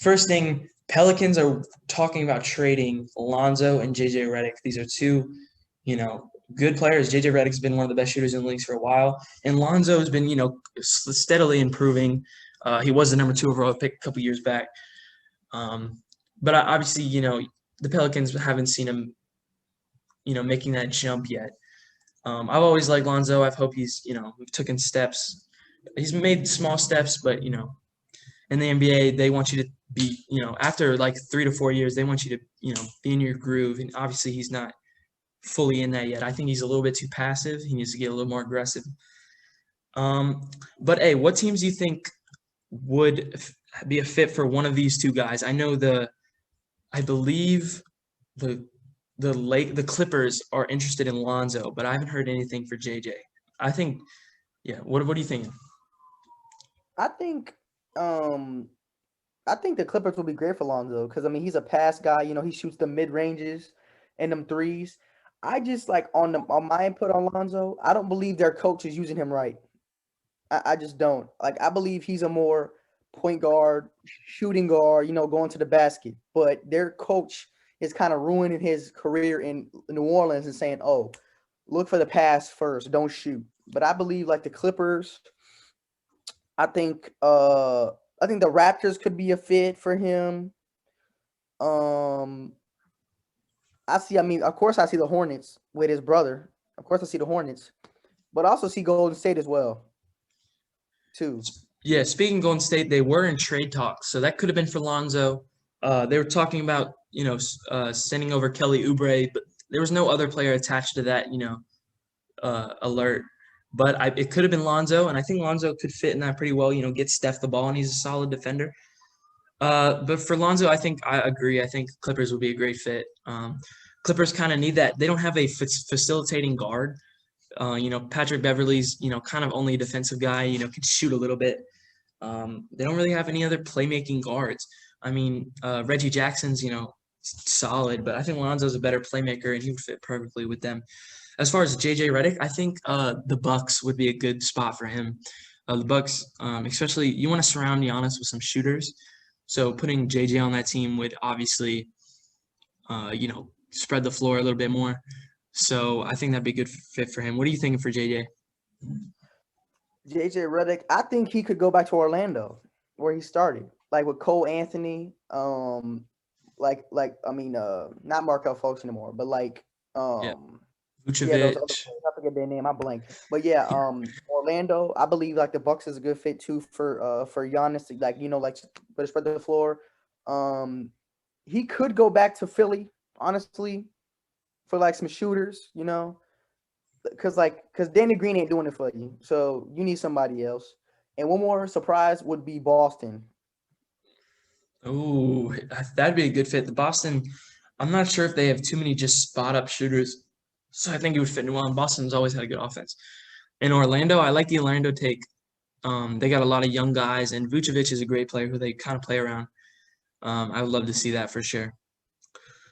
first thing, Pelicans are talking about trading Lonzo and JJ Reddick. These are two, good players. JJ Reddick's been one of the best shooters in the leagues for a while, and Lonzo has been, steadily improving. He was the number 2 overall pick a couple years back. But obviously, the Pelicans haven't seen him, making that jump yet. I've always liked Lonzo. I hope he's, taken steps. He's made small steps, but, in the NBA, they want you to be, after like 3 to 4 years, they want you to, be in your groove. And obviously, he's not fully in that yet. I think he's a little bit too passive. He needs to get a little more aggressive. But hey, what teams do you think would be a fit for one of these two guys? I believe the Clippers are interested in Lonzo, but I haven't heard anything for JJ. I think, yeah. What are you thinking? I think I think the Clippers will be great for Lonzo because he's a pass guy. He shoots the mid ranges and them threes. I just like on my input on Lonzo. I don't believe their coach is using him right. I just don't. Like I believe he's a more point guard, shooting guard. Going to the basket. But their coach is kind of ruining his career in New Orleans and saying, "Oh, look for the pass first, don't shoot." But I believe like the Clippers. I think I think the Raptors could be a fit for him. Um of course I see the Hornets with his brother. Of course I see the Hornets. But I also see Golden State as well, too. Yeah, speaking of Golden State, they were in trade talks, so that could have been for Lonzo. They were talking about, sending over Kelly Oubre, but there was no other player attached to that, alert. But it could have been Lonzo, and I think Lonzo could fit in that pretty well. Get Steph the ball, and he's a solid defender. But for Lonzo, I think I agree. I think Clippers would be a great fit. Clippers kind of need that. They don't have a facilitating guard. Patrick Beverly's, kind of only a defensive guy. Can shoot a little bit. They don't really have any other playmaking guards. Reggie Jackson's, solid, but I think Lonzo's a better playmaker, and he would fit perfectly with them. As far as JJ Redick, I think the Bucks would be a good spot for him. The Bucks, especially, you want to surround Giannis with some shooters. So putting JJ on that team would obviously, spread the floor a little bit more. So I think that'd be a good fit for him. What are you thinking for JJ? JJ Redick, I think he could go back to Orlando where he started, like with Cole Anthony, not Markel Fultz anymore, but like Yeah, yeah, those Vucevic. other players. I forget their name. I blank. But yeah, Orlando. I believe like the Bucks is a good fit too for Giannis to but spread the floor. Um, he could go back to Philly, honestly, for like some shooters. Because Danny Green ain't doing it for you, so you need somebody else. And one more surprise would be Boston. Oh, that'd be a good fit. The Boston, I'm not sure if they have too many just spot up shooters. So I think it would fit well. And Boston's always had a good offense. In Orlando, I like the Orlando take. They got a lot of young guys, and Vucevic is a great player who they kind of play around. I would love to see that for sure.